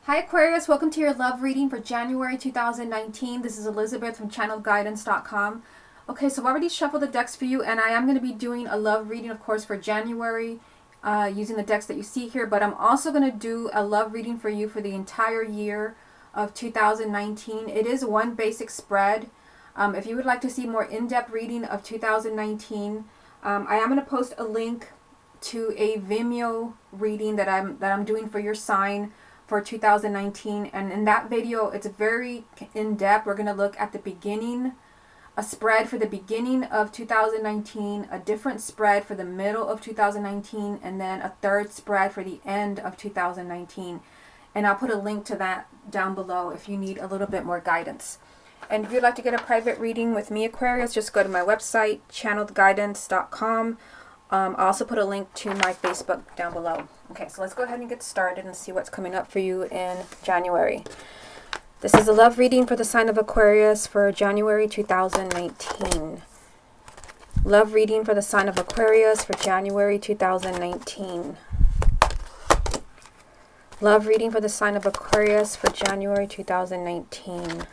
Hi Aquarius, welcome to your love reading for January 2019. This is Elizabeth from channelguidance.com. Okay, so I've already shuffled the decks for you, and I am going to be doing a love reading, of course, for January using the decks that you see here, but I'm also going to do a love reading for you for the entire year of 2019. It is one basic spread. If you would like to see more in-depth reading of 2019, I am going to post a link to a Vimeo reading that I'm doing for your sign for 2019, and in that video it's very in-depth. We're going to look at the beginning, a spread for the beginning of 2019, a different spread for the middle of 2019, and then a third spread for the end of 2019. And I'll put a link to that down below if you need a little bit more guidance. And if you'd like to get a private reading with me, Aquarius, just go to my website, channelguidance.com. I'll also put a link to my Facebook down below. Okay, so let's go ahead and get started and see what's coming up for you in January. This is a love reading for the sign of Aquarius for January 2019. Love reading for the sign of Aquarius for January 2019. Love reading for the sign of Aquarius for January 2019.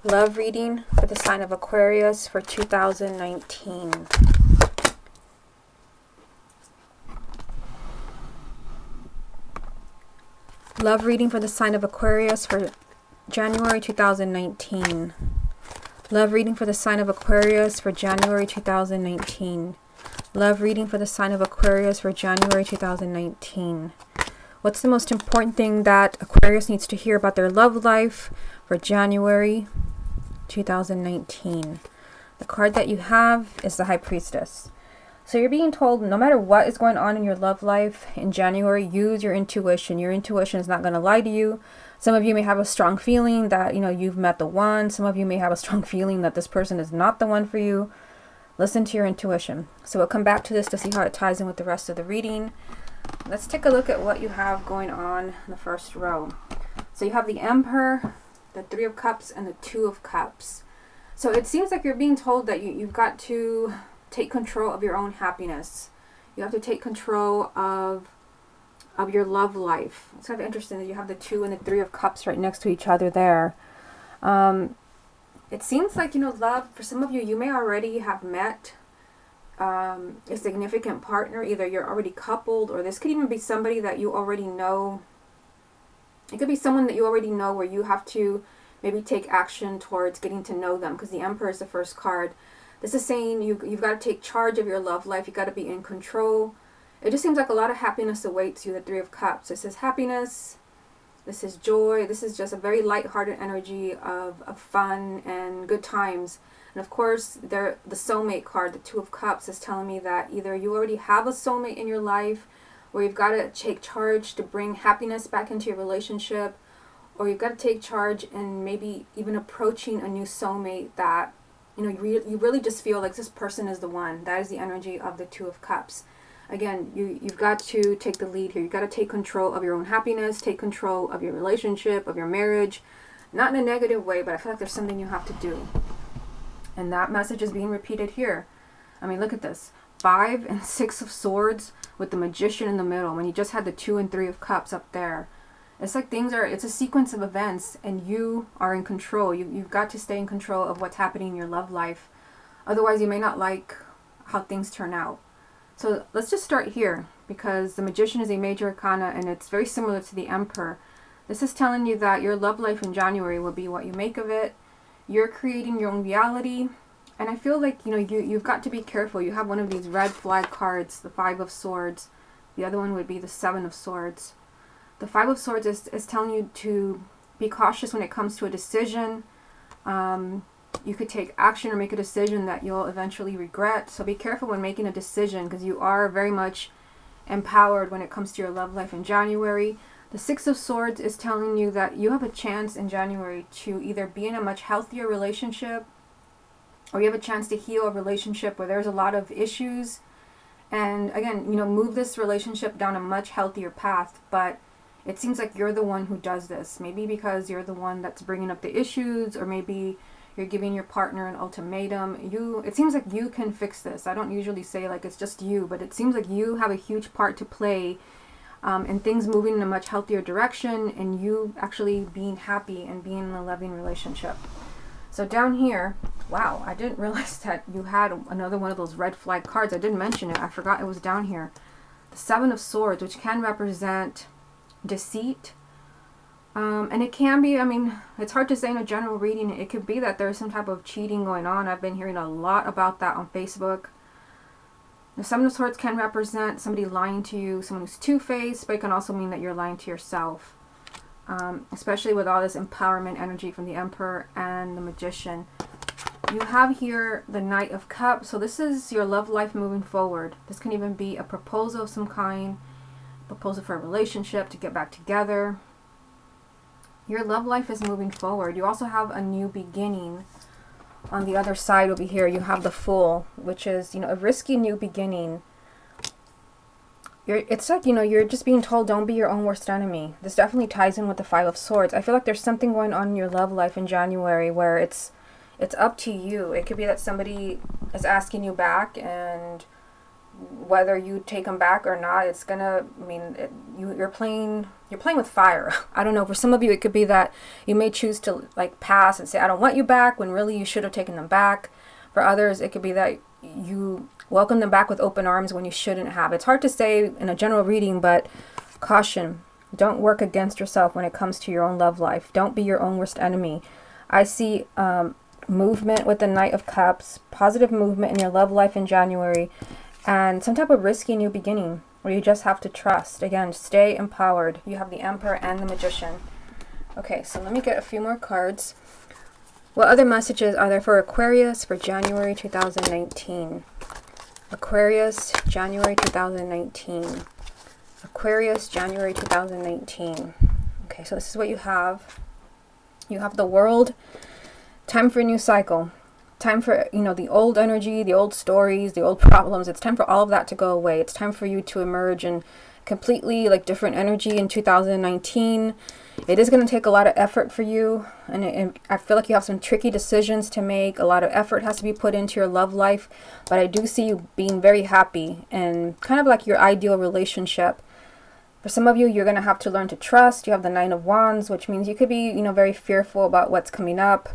Love reading for the sign of Aquarius for 2019. Love reading for the sign of Aquarius for January 2019. Love reading for the sign of Aquarius for January 2019. Love reading for the sign of Aquarius for January 2019. What's the most important thing that Aquarius needs to hear about their love life for January 2019? The card that you have is the High Priestess. So you're being told no matter what is going on in your love life in January, use your intuition. Your intuition is not going to lie to you. Some of you may have a strong feeling that, you've met the one. Some of you may have a strong feeling that this person is not the one for you. Listen to your intuition. So we'll come back to this to see how it ties in with the rest of the reading. Let's take a look at what you have going on in the first row. So you have the Emperor, the Three of Cups, and the Two of Cups. So it seems like you're being told that you've got to take control of your own happiness. You have to take control of your love life. It's kind of interesting that you have the Two and the Three of Cups right next to each other there. It seems like, love, for some of you, you may already have met a significant partner. Either you're already coupled, or this could even be somebody that you already know. It could be someone that you already know where you have to maybe take action towards getting to know them, because the Emperor is the first card. This is saying you've got to take charge of your love life. You've got to be in control. It just seems like a lot of happiness awaits you, the Three of Cups. This is happiness. This is joy. This is just a very light-hearted energy of fun and good times. And of course, the soulmate card, the Two of Cups, is telling me that either you already have a soulmate in your life, or you've got to take charge to bring happiness back into your relationship, or you've got to take charge and maybe even approaching a new soulmate that you really just feel like this person is the one. That is the energy of the Two of Cups. Again, you've got to take the lead here. You've got to take control of your own happiness, take control of your relationship, of your marriage. Not in a negative way, but I feel like there's something you have to do. And that message is being repeated here. I mean, look at this. 5 and 6 of Swords with the Magician in the middle, when you just had the 2 and 3 of Cups up there. It's like it's a sequence of events, and you are in control. You've got to stay in control of what's happening in your love life. Otherwise, you may not like how things turn out. So let's just start here, because the Magician is a major arcana, and it's very similar to the Emperor. This is telling you that your love life in January will be what you make of it. You're creating your own reality. And I feel like, you've got to be careful. You have one of these red flag cards, the 5 of Swords. The other one would be the 7 of Swords. The 5 of Swords is telling you to be cautious when it comes to a decision. You could take action or make a decision that you'll eventually regret. So be careful when making a decision, because you are very much empowered when it comes to your love life in January. The 6 of Swords is telling you that you have a chance in January to either be in a much healthier relationship, or you have a chance to heal a relationship where there's a lot of issues. And again, move this relationship down a much healthier path. But it seems like you're the one who does this. Maybe because you're the one that's bringing up the issues, or maybe you're giving your partner an ultimatum. It seems like you can fix this. I don't usually say like it's just you, but it seems like you have a huge part to play and things moving in a much healthier direction, and you actually being happy and being in a loving relationship. So down here, wow, I didn't realize that you had another one of those red flag cards. I didn't mention it. I forgot it was down here. The Seven of Swords, which can represent deceit. And it can be, I mean, it's hard to say in a general reading. It could be that there's some type of cheating going on. I've been hearing a lot about that on Facebook. The Seven of Swords can represent somebody lying to you, someone who's two-faced, but it can also mean that you're lying to yourself. Especially with all this empowerment energy from the Emperor and the Magician. You have here the Knight of Cups. So this is your love life moving forward. This can even be a proposal of some kind, proposal for a relationship, to get back together. Your love life is moving forward. You also have a new beginning. On the other side over here, you have the Fool, which is, a risky new beginning. It's like, you're just being told, don't be your own worst enemy. This definitely ties in with the Five of Swords. I feel like there's something going on in your love life in January where it's up to you. It could be that somebody is asking you back, and whether you take them back or not, it's gonna, you're playing with fire. I don't know. For some of you, it could be that you may choose to pass and say, I don't want you back, when really you should have taken them back. For others, it could be that you welcome them back with open arms when you shouldn't have. It's hard to say in a general reading, but caution. Don't work against yourself when it comes to your own love life. Don't be your own worst enemy. I see movement with the Knight of Cups, positive movement in your love life in January, and some type of risky new beginning where you just have to trust. Again, stay empowered. You have the Emperor and the Magician. Okay, so let me get a few more cards. What other messages are there for Aquarius for January 2019? Aquarius, January 2019. Aquarius, January 2019. Okay, so this is what you have. You have the World. Time for a new cycle. Time for, the old energy, the old stories, the old problems. It's time for all of that to go away. It's time for you to emerge in completely different energy in 2019. It is going to take a lot of effort for you, and I feel like you have some tricky decisions to make. A lot of effort has to be put into your love life, but I do see you being very happy and kind of like your ideal relationship. For some of you, you're going to have to learn to trust. You have the Nine of Wands, which means you could be, very fearful about what's coming up.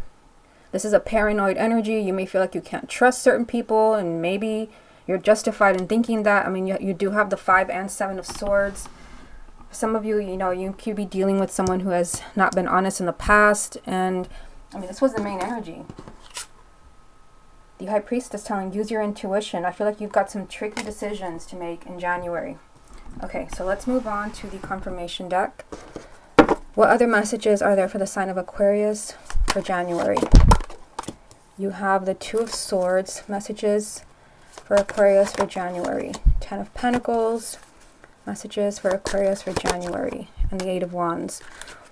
This is a paranoid energy. You may feel like you can't trust certain people, and maybe you're justified in thinking that. You do have the Five and Seven of Swords. Some of you, you could be dealing with someone who has not been honest in the past. And, this was the main energy. The High Priestess telling, use your intuition. I feel like you've got some tricky decisions to make in January. Okay, so let's move on to the confirmation deck. What other messages are there for the sign of Aquarius for January? You have the Two of Swords messages for Aquarius for January. Ten of Pentacles. Messages for Aquarius for January, and the Eight of Wands.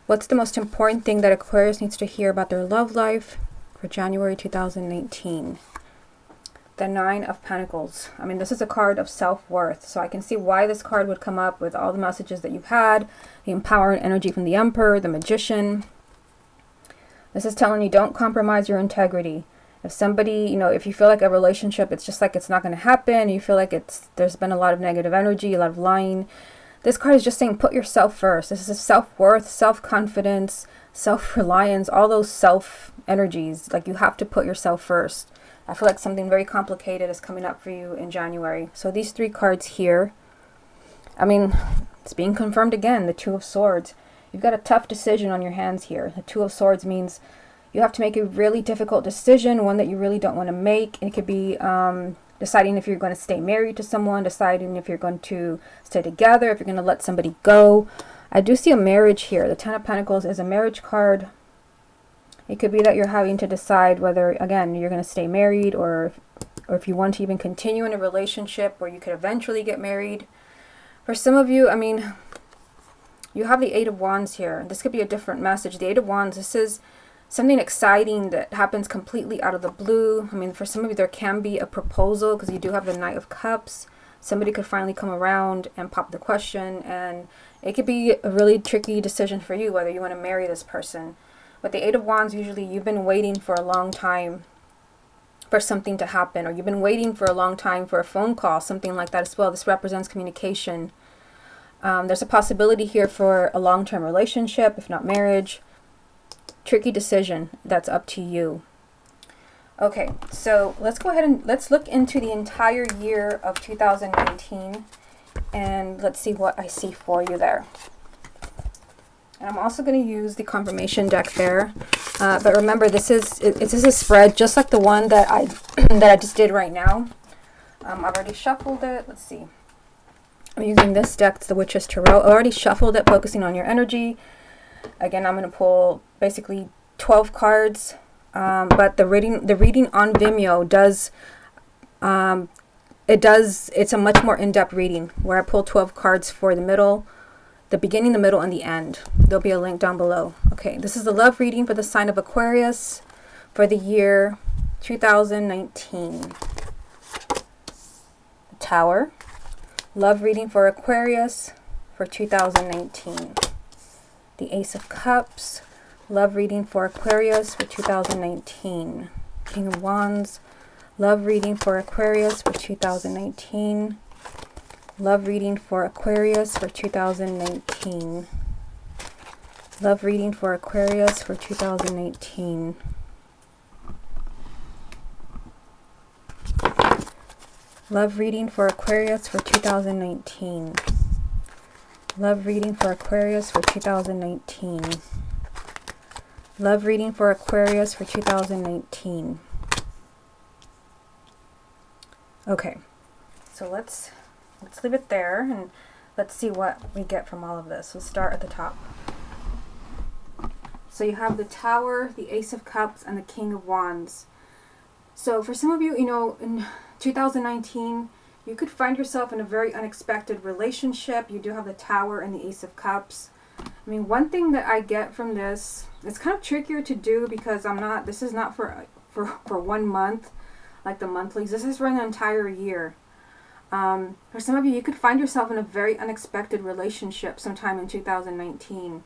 What's the most important thing that Aquarius needs to hear about their love life for January 2019? The Nine of Pentacles. This is a card of self-worth, so I can see why this card would come up with all the messages that you've had, the empowering energy from the Emperor, the Magician. This is telling you, don't compromise your integrity. If somebody, if you feel like a relationship, it's just like it's not going to happen, you feel like there's been a lot of negative energy, a lot of lying, this card is just saying put yourself first. This is self-worth, self-confidence, self-reliance, all those self energies. You have to put yourself first. I feel like something very complicated is coming up for you in January. So these three cards here, it's being confirmed again, the Two of Swords. You've got a tough decision on your hands here. The Two of Swords means you have to make a really difficult decision, one that you really don't want to make. It could be deciding if you're going to stay married to someone, deciding if you're going to stay together, if you're going to let somebody go. I do see a marriage here. The Ten of Pentacles is a marriage card. It could be that you're having to decide whether, again, you're going to stay married or if you want to even continue in a relationship where you could eventually get married. For some of you, you have the Eight of Wands here. This could be a different message. The Eight of Wands, this is something exciting that happens completely out of the blue. For some of you, there can be a proposal because you do have the Knight of Cups. Somebody could finally come around and pop the question, and it could be a really tricky decision for you whether you want to marry this person. But the Eight of Wands, usually you've been waiting for a long time for something to happen, or you've been waiting for a long time for a phone call, something like that as well. This represents communication. There's a possibility here for a long-term relationship, if not marriage. Tricky decision. That's up to you. Okay, so let's go ahead and let's look into the entire year of 2019 and let's see what I see for you there. And I'm also going to use the confirmation deck there. But remember, this is a spread just like the one that I that I just did right now. I've already shuffled it. Let's see. I'm using this deck. It's the Witch's Tarot. I already shuffled it, focusing on your energy. Again, I'm going to pull basically 12 cards. But the reading on Vimeo does, it's a much more in-depth reading where I pull 12 cards for the middle, the beginning, the middle, and the end. There'll be a link down below. Okay, this is the love reading for the sign of Aquarius for the year 2019. Tower. Love reading for Aquarius for 2019. The Ace of Cups. Love reading for Aquarius for 2019. King of Wands. Love reading for Aquarius for 2019. Love reading for Aquarius for 2019. Love reading for Aquarius for 2019. Love reading for Aquarius for 2019. Love reading for Aquarius for 2019. Love reading for Aquarius for 2019. Okay, so let's leave it there and let's see what we get from all of this. We'll start at the top. So you have the Tower, the Ace of Cups, and the King of Wands. So for some of you, in 2019, you could find yourself in a very unexpected relationship. You do have the Tower and the Ace of Cups. I mean, one thing that I get from this, it's kind of trickier to do because this is not for 1 month, like the monthlies. This is for an entire year. For some of you, you could find yourself in a very unexpected relationship sometime in 2019.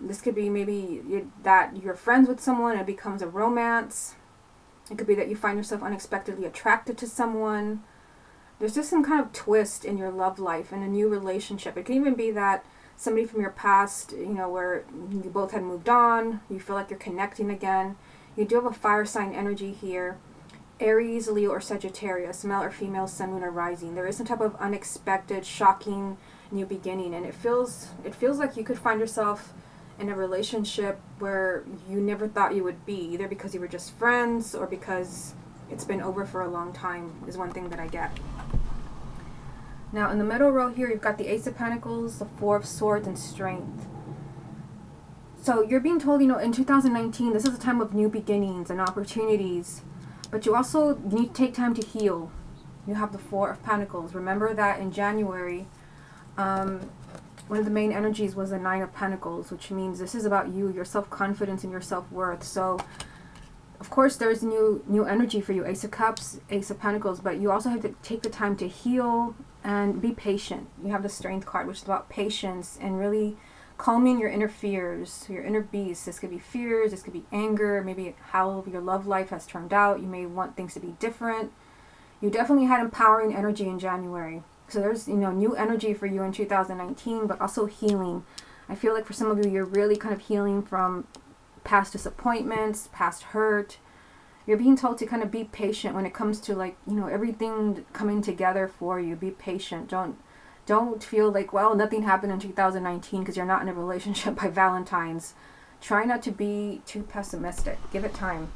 This could be maybe that you're friends with someone and it becomes a romance. It could be that you find yourself unexpectedly attracted to someone. There's just some kind of twist in your love life and a new relationship. It can even be that somebody from your past, where you both had moved on, you feel like you're connecting again. You do have a fire sign energy here. Aries, Leo, or Sagittarius, male or female, sun, moon, or rising. There is some type of unexpected, shocking new beginning, and it feels like you could find yourself in a relationship where you never thought you would be, either because you were just friends or because it's been over for a long time, is one thing that I get. Now in the middle row here, you've got the Ace of Pentacles, the Four of Swords, and Strength. So you're being told, in 2019, this is a time of new beginnings and opportunities, but you also need to take time to heal. You have the Four of Pentacles. Remember that in January, one of the main energies was the Nine of Pentacles, which means this is about you, your self-confidence and your self-worth. So, of course, there's new energy for you, Ace of Cups, Ace of Pentacles, but you also have to take the time to heal and be patient. You have the Strength card, which is about patience and really calming your inner fears, your inner beasts. This could be fears, this could be anger, maybe how your love life has turned out. You may want things to be different. You definitely had empowering energy in January. So there's, new energy for you in 2019, but also healing. I feel like for some of you, you're really kind of healing from past disappointments, past hurt. You're being told to kind of be patient when it comes to everything coming together for you. Be patient. Don't feel like, well, nothing happened in 2019 because you're not in a relationship by Valentine's. Try not to be too pessimistic. Give it time.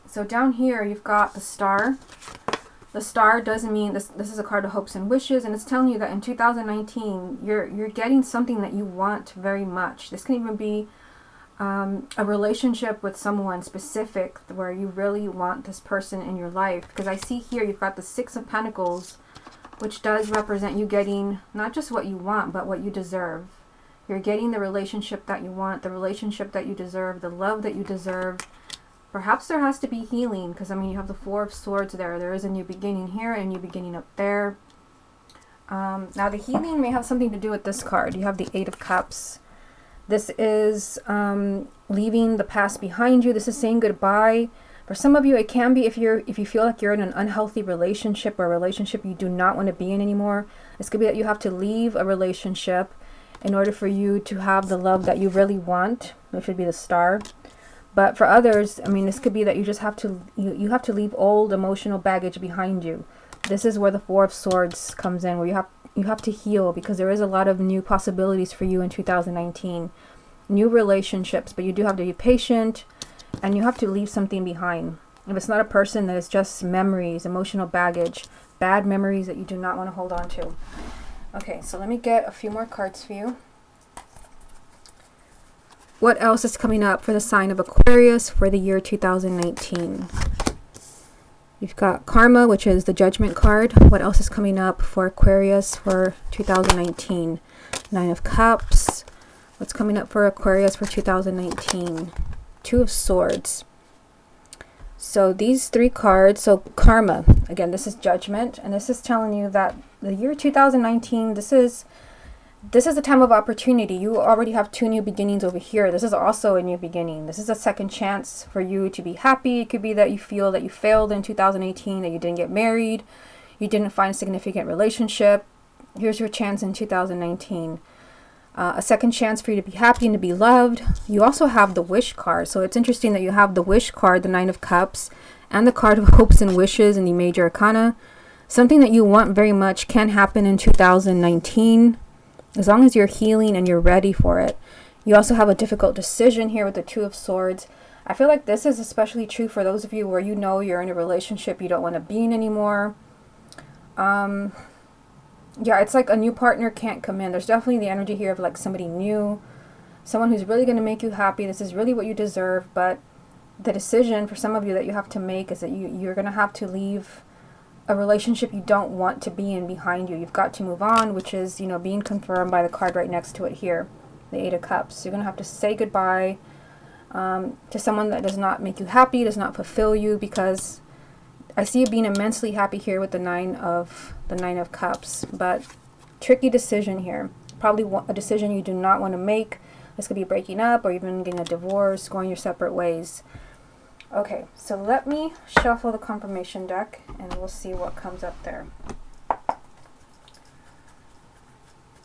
So down here, you've got the Star. The Star doesn't mean this is a card of hopes and wishes, and it's telling you that in 2019 you're getting something that you want very much. This can even be a relationship with someone specific where you really want this person in your life. Because I see here you've got the Six of Pentacles, which does represent you getting not just what you want, but what you deserve. You're getting the relationship that you want, the relationship that you deserve, the love that you deserve. Perhaps there has to be healing, because you have the Four of Swords there. There is a new beginning here and a new beginning up there. Now the healing may have something to do with this card. You have the Eight of Cups. This is leaving the past behind you. This is saying goodbye For some of you, it can be if you feel like you're in an unhealthy relationship or a relationship you do not want to be in anymore. This could be that you have to leave a relationship in order for you to have the love that you really want, which would be the Star. But for others, I mean, this could be that you just have to you have to leave old emotional baggage behind you. This is where the Four of Swords comes in, where you have to heal, because there is a lot of new possibilities for you in 2019. New relationships, but you do have to be patient. And you have to leave something behind. If it's not a person, then it's just memories, emotional baggage, bad memories that you do not want to hold on to. Okay, so let me get a few more cards for you. What else is coming up for the sign of Aquarius for the year 2019? You've got Karma, which is the Judgment card. What else is coming up for Aquarius for 2019? Nine of Cups. What's coming up for Aquarius for 2019? Two of Swords. So these three cards, so Karma, again, this is Judgment, and this is telling you that the year 2019, this is a time of opportunity. You already have two new beginnings over here. This is also a new beginning. This is a second chance for you to be happy. It could be that you feel that you failed in 2018, that you didn't get married, you didn't find a significant relationship. Here's your chance in 2019. A second chance for you to be happy and to be loved. You also have the Wish card. So it's interesting that you have the Wish card, the Nine of Cups, and the card of Hopes and Wishes in the Major Arcana. Something that you want very much can happen in 2019, as long as you're healing and you're ready for it. You also have a difficult decision here with the Two of Swords. I feel like this is especially true for those of you where you know you're in a relationship you don't want to be in anymore. Yeah, it's like a new partner can't come in. There's definitely the energy here of like somebody new, someone who's really going to make you happy. This is really what you deserve. But the decision for some of you that you have to make is that you're going to have to leave a relationship you don't want to be in behind you. You've got to move on, which is, you know, being confirmed by the card right next to it here, the Eight of Cups. You're going to have to say goodbye to someone that does not make you happy, does not fulfill you, because I see you being immensely happy here with the Nine of Cups, but tricky decision here. Probably a decision you do not want to make. This could be breaking up or even getting a divorce, going your separate ways. Okay, so let me shuffle the confirmation deck and we'll see what comes up there.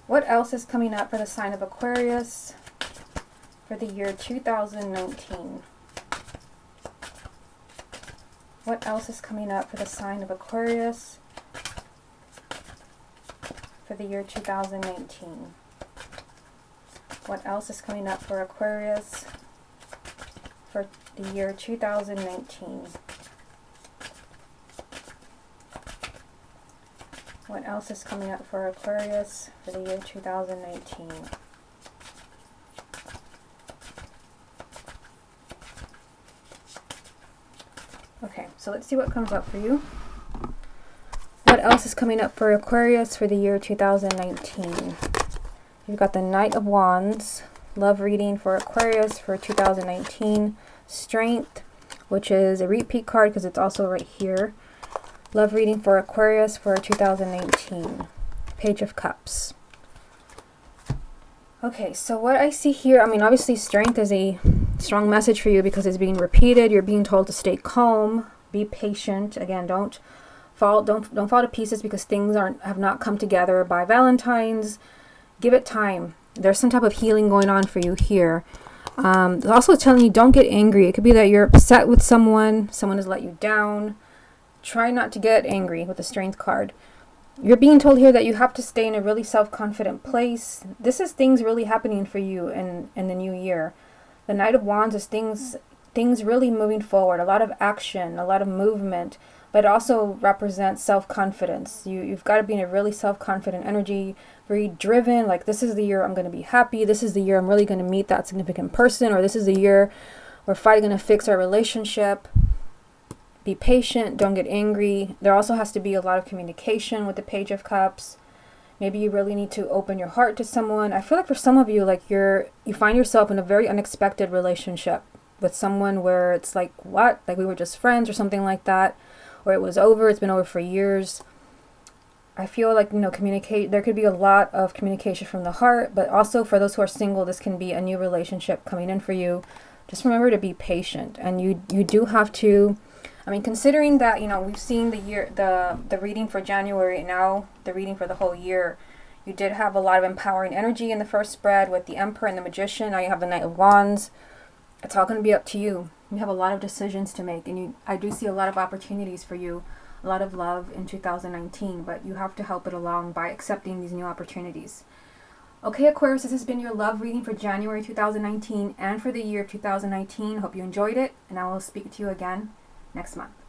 What else is coming up for the sign of Aquarius for the year 2019? What else is coming up for the sign of Aquarius for the year 2019? What else is coming up for Aquarius for the year 2019? What else is coming up for Aquarius for the year 2019? Okay, so let's see what comes up for you. What else is coming up for Aquarius for the year 2019? You've got the Knight of Wands, love reading for Aquarius for 2019. Strength, which is a repeat card because it's also right here. Love reading for Aquarius for 2019. Page of Cups. Okay, so what I see here, I mean, obviously strength is a strong message for you because it's being repeated. You're being told to stay calm, be patient. Again, don't fall to pieces because things have not come together by Valentine's. Give it time. There's some type of healing going on for you here. Also telling you don't get angry. It could be that you're upset with someone has let you down. Try not to get angry with the Strength card. You're being told here that you have to stay in a really self-confident place. This is things really happening for you in the new year. The Knight of Wands is things really moving forward. A lot of action, a lot of movement, but it also represents self-confidence. You've got to be in a really self-confident energy, very driven, like this is the year I'm going to be happy. This is the year I'm really going to meet that significant person, or this is the year we're finally going to fix our relationship. Be patient, don't get angry. There also has to be a lot of communication with the Page of Cups. Maybe you really need to open your heart to someone. I feel like for some of you, like you find yourself in a very unexpected relationship with someone where it's like, what? Like we were just friends or something like that. Or it was over, it's been over for years. I feel like, there could be a lot of communication from the heart, but also for those who are single, this can be a new relationship coming in for you. just remember to be patient. And you do have to, I mean, considering that, you know, we've seen the reading for January, and now the reading for the whole year. You did have a lot of empowering energy in the first spread with the Emperor and the Magician. Now you have the Knight of Wands. It's all going to be up to you. You have a lot of decisions to make, and I do see a lot of opportunities for you, a lot of love in 2019, but you have to help it along by accepting these new opportunities. Okay, Aquarius, this has been your love reading for January 2019 and for the year 2019. Hope you enjoyed it, and I will speak to you again next month.